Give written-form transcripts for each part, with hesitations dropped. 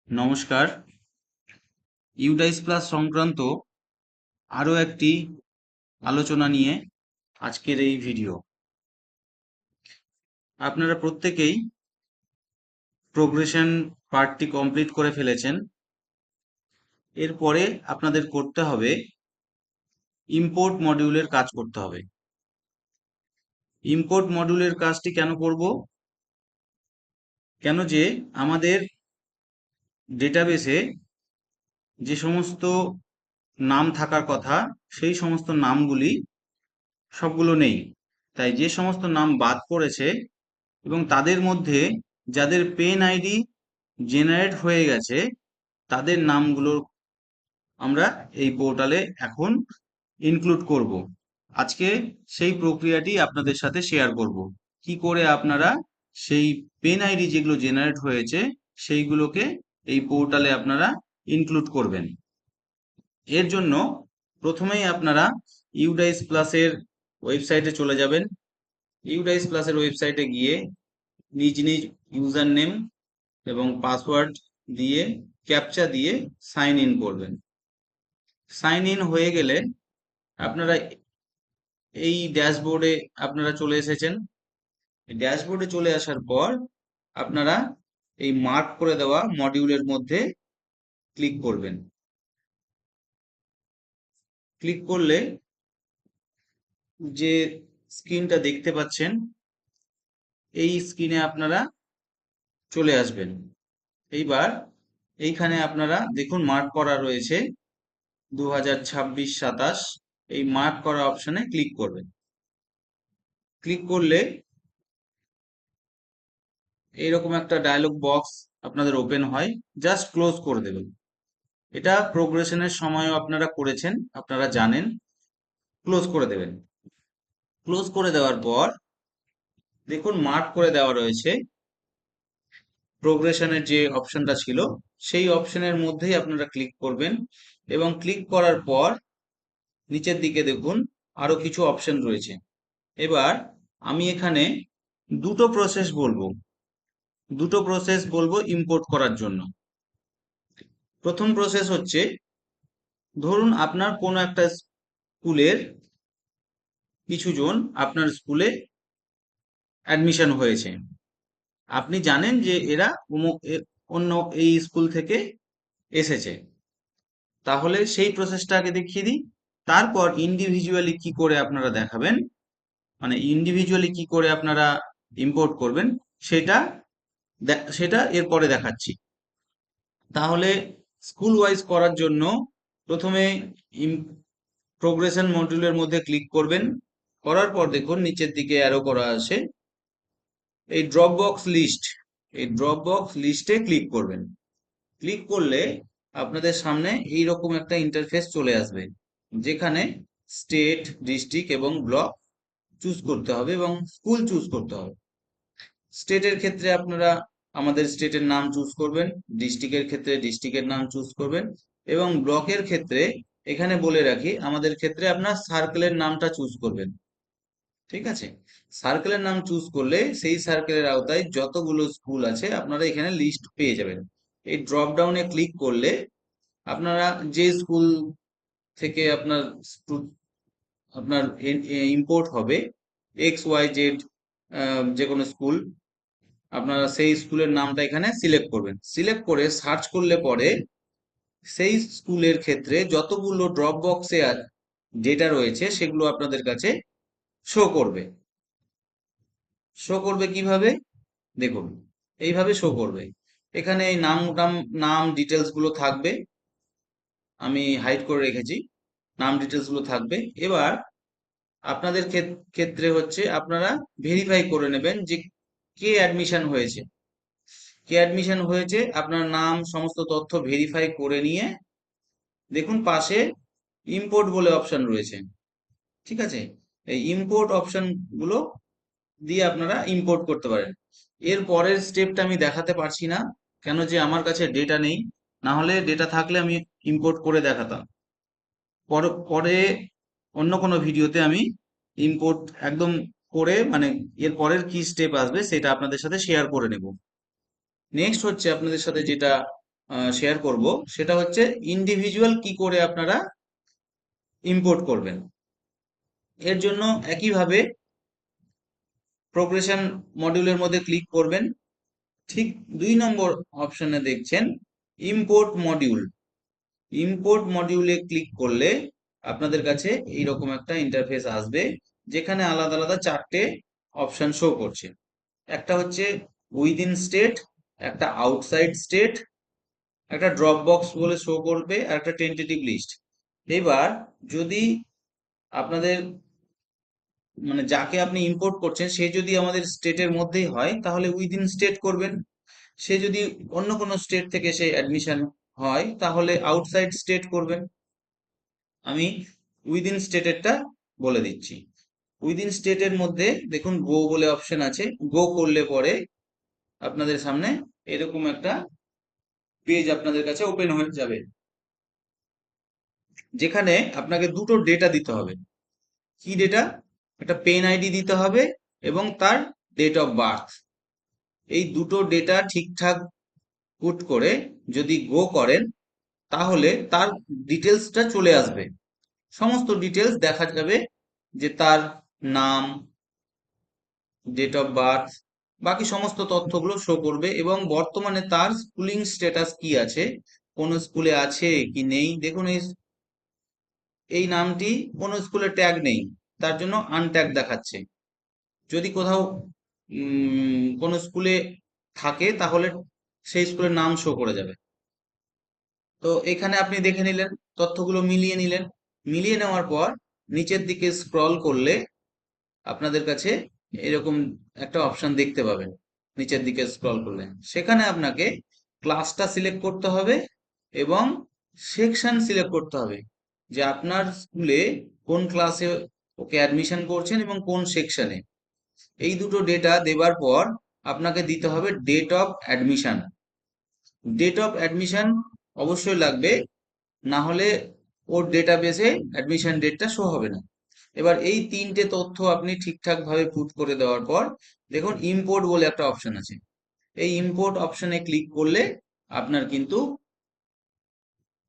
নমস্কার। UDISE plus সংক্রান্ত আরো একটি আলোচনা নিয়ে আজকের এই ভিডিও। আপনারা প্রত্যেকেই প্রোগ্রেশন পার্টটি কমপ্লিট করে ফেলেছেন। এরপরে আপনাদের করতে হবে ইম্পোর্ট মডিউলের কাজ করতে হবে। ইম্পোর্ট মডিউলের কাজটি কেন করব? কেন যে আমাদের ডেটাবেসে যে সমস্ত নাম থাকার কথা সেই সমস্ত নামগুলি সবগুলো নেই। তাই যে সমস্ত নাম বাদ পড়েছে এবং তাদের মধ্যে যাদের পেন আইডি জেনারেট হয়ে গেছে তাদের নামগুলো আমরা এই পোর্টালে এখন ইনক্লুড করব। আজকে সেই প্রক্রিয়াটি আপনাদের সাথে শেয়ার করব, কি করে আপনারা সেই পেন আইডি যেগুলো জেনারেট হয়েছে সেইগুলোকে এই পোর্টালে আপনারা ইনক্লুড করবেন। এর জন্য প্রথমেই আপনারা ইউডাইস প্লাসের ওয়েবসাইটে চলে যাবেন। ইউডাইস প্লাসের ওয়েবসাইটে গিয়ে নিজ নিজ ইউজার নেম এবং পাসওয়ার্ড দিয়ে ক্যাপচা দিয়ে সাইন ইন করবেন। সাইন ইন হয়ে গেলে আপনারা এই ড্যাশবোর্ডে আপনারা চলে এসেছেন। ড্যাশবোর্ডে চলে আসার পর আপনারা এই মার্ক করে দেওয়া মডিউলের মধ্যে ক্লিক করবেন। ক্লিক করলে যে স্ক্রিনটা দেখতে পাচ্ছেন এই স্ক্রিনে আপনারা চলে আসবেন। এইবার এইখানে আপনারা দেখুন মার্ক করা রয়েছে 2026-27। এই মার্ক করা অপশনে ক্লিক করবেন। ক্লিক করলে এইরকম একটা ডায়লগ বক্স আপনাদের ওপেন হয়, জাস্ট ক্লোজ করে দেবেন। এটা প্রোগ্রেশনের সময়ও আপনারা করেছেন, আপনারা জানেন। ক্লোজ করে দেবেন। ক্লোজ করে দেওয়ার পর দেখুন মার্ক করে দেওয়া রয়েছে। প্রোগ্রেশনের যে অপশনটা ছিল সেই অপশনের মধ্যেই আপনারা ক্লিক করবেন এবং ক্লিক করার পর নিচের দিকে দেখুন আরো কিছু অপশন রয়েছে। এবার আমি এখানে দুটো প্রসেস বলবো ইম্পোর্ট করার জন্য। প্রথম প্রসেস হচ্ছে, ধরুন আপনার কোনো একটা স্কুলের কিছু জন আপনার স্কুলে অ্যাডমিশন হয়েছে। আপনি জানেন যে এরা অন্য এই স্কুল থেকে এসেছে। তাহলে সেই প্রসেসটা আগে দেখিয়ে দিই। তারপর ইন্ডিভিজুয়ালি কি করে আপনারা দেখাবেন, মানে ইন্ডিভিজুয়ালি কি করে আপনারা ইম্পোর্ট করবেন সেটা সেটা এরপরে দেখাচ্ছি। তাহলে স্কুল ওয়াইজ করার জন্য প্রথমে প্রোগ্রেশন মডিউলের মধ্যে ক্লিক করবেন। করার পর দেখুন নিচের দিকে অ্যারো করা আছে, এই ড্রপ বক্স লিস্টে ক্লিক করবেন। ক্লিক করলে আপনাদের সামনে এই রকম একটা ইন্টারফেস চলে আসবে, যেখানে স্টেট, ডিস্ট্রিক্ট এবং ব্লক চুজ করতে হবে এবং স্কুল চুজ করতে হবে। স্টেটের ক্ষেত্রে আপনারা আমাদের স্টেটের নাম চুজ করবেন, ডিস্ট্রিক্টের ক্ষেত্রে ডিস্ট্রিক্টের নাম চুজ করবেন এবং ব্লকের ক্ষেত্রে এখানে বলে রাখি আমাদের ক্ষেত্রে আপনার সার্কেলের নামটা চুজ করবেন। ঠিক আছে? সার্কেলের নাম চুজ করলে সেই সার্কেলের আওতায় যতগুলো স্কুল আছে আপনারা এখানে লিস্ট পেয়ে যাবেন। এই ড্রপ ডাউনে ক্লিক করলে আপনারা যে স্কুল থেকে আপনার ইম্পোর্ট হবে, XYZ যে কোনো স্কুল, আপনারা সেই স্কুলের নামটা এখানে সিলেক্ট করবেন। সিলেক্ট করে সার্চ করলে পরে সেই স্কুলের ক্ষেত্রে যতগুলো ড্রপ বক্সে ডেটা রয়েছে সেগুলো আপনাদের কাছে শো করবে। শো করবে কিভাবে? দেখুন এইভাবে শো করবে। এখানে এই নাম ডিটেলস গুলো থাকবে, আমি হাইড করে রেখেছি। নাম ডিটেলস গুলো থাকবে। এবার আপনাদের ক্ষেত্রে হচ্ছে আপনারা ভেরিফাই করে নেবেন যে কে অ্যাডমিশন হয়েছে। কে অ্যাডমিশন হয়েছে আপনার নাম সমস্ত তথ্য ভেরিফাই করে নিয়ে দেখুন পাশে ইম্পোর্ট বলে অপশন রয়েছে। ঠিক আছে? এই ইম্পোর্ট অপশন গুলো দিয়ে আপনারা ইম্পোর্ট করতে পারেন। এর পরের স্টেপটা আমি দেখাতে পারছি না, কেন যে আমার কাছে ডেটা নেই। না হলে ডেটা থাকলে আমি ইম্পোর্ট করে দেখাতাম। পরে অন্য কোনো ভিডিওতে আমি ইম্পোর্ট একদম করে, মানে এর পরের কি স্টেপ আসবে সেটা আপনাদের সাথে শেয়ার করে নেব। নেক্সট হচ্ছে আপনাদের সাথে যেটা শেয়ার করব, সেটা হচ্ছে ইন্ডিভিজুয়াল কি করে আপনারা ইম্পোর্ট করবেন। এর জন্য একইভাবে প্রোগ্রেশন মডিউলের মধ্যে ক্লিক করবেন, ঠিক 2 নম্বর অপশনে দেখছেন ইম্পোর্ট মডিউল। ইম্পোর্ট মডিউলে ক্লিক করলে আপনাদের কাছে এইরকম একটা ইন্টারফেস আসবে, যেখানে আলাদা আলাদা 4টে অপশন শো করছে। একটা হচ্ছে উইদিন স্টেট, একটা আউটসাইড স্টেট, একটা ড্রপ বক্স বলে শো করবে, আর একটা টেন্টেটিভ লিস্ট। এবার যদি আপনাদের মানে যাকে আপনি ইম্পোর্ট করছেন সে যদি আমাদের স্টেটের মধ্যেই হয় তাহলে উইদিন স্টেট করবেন, সে যদি অন্য কোনো স্টেট থেকে সে অ্যাডমিশন হয় তাহলে আউটসাইড স্টেট করবেন। আমি উইদিন স্টেটেরটা বলে দিচ্ছি। উইদিন স্টেটের মধ্যে দেখুন গো বলে অপশন আছে, গো করলে পরে আপনাদের সামনে এরকম একটা পেজ আপনাদের কাছে ওপেন হয়ে যাবে, যেখানে আপনাকে দুটো ডেটা দিতে হবে। কি ডেটা? একটা পেন আইডি দিতে হবে এবং তার ডেট অফ বার্থ। এই দুটো ডেটা ঠিকঠাক পুট করে যদি গো করেন তাহলে তার ডিটেলসটা চলে আসবে, সমস্ত ডিটেলস দেখা যাবে, যে তার নাম, ডেট অফ বার্থ, বাকি সমস্ত তথ্যগুলো শো করবে এবং বর্তমানে তার স্কুলিং স্ট্যাটাস কি আছে, কোন স্কুলে আছে কি নেই। দেখুন এই নামটি কোন স্কুলে ট্যাগ নেই, তার জন্য আনট্যাগ দেখাচ্ছে। যদি কোথাও কোন স্কুলে থাকে তাহলে সেই স্কুলের নাম শো করে যাবে। তো এখানে আপনি দেখে নিলেন, তথ্যগুলো মিলিয়ে নিলেন। মিলিয়ে নেওয়ার পর নিচের দিকে স্ক্রল করলে আপনাদের কাছে এরকম একটা অপশন দেখতে পাবেন। নিচের দিকে স্ক্রল করলে সেখানে আপনাকে ক্লাসটা সিলেক্ট করতে হবে এবং সেকশন সিলেক্ট করতে হবে, যে আপনার স্কুলে কোন ক্লাসে ওকে অ্যাডমিশন করছেন এবং কোন সেকশনে। এই দুটো ডেটা দেবার পর আপনাকে দিতে হবে date of admission. Date of admission অবশ্যই লাগবে, না হলে ওর ডেটাবেসে অ্যাডমিশন ডেটটা শো হবে না। এবার এই 3টে তথ্য আপনি ঠিকঠাক ভাবে পুট করে দেওয়ার পর দেখুন ইম্পোর্ট বলে একটা অপশন আছে। এই ইম্পোর্ট অপশনে ক্লিক করলে আপনার কিন্তু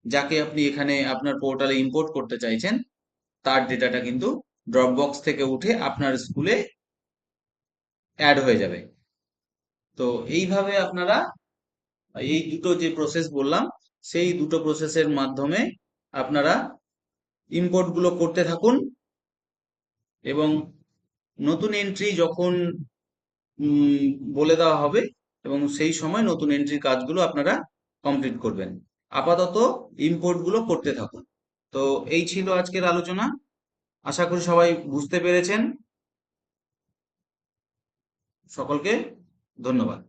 যাকে আপনি এখানে আপনার পোর্টালে ইম্পোর্ট করতে চাইছেন তার ডেটাটা কিন্তু ড্রপবক্স থেকে উঠে আপনার স্কুলে অ্যাড হয়ে যাবে। তো এইভাবে আপনারা এই দুটো যে প্রসেস বললাম সেই দুটো প্রসেসের মাধ্যমে আপনারা ইম্পোর্ট গুলো করতে থাকুন এবং নতুন এন্ট্রি যখন বলে দেওয়া হবে এবং সেই সময় নতুন এন্ট্রির কাজগুলো আপনারা কমপ্লিট করবেন। আপাতত ইম্পোর্ট গুলো করতে থাকুন। তো এই ছিল আজকের আলোচনা, আশা করি সবাই বুঝতে পেরেছেন। সকলকে ধন্যবাদ।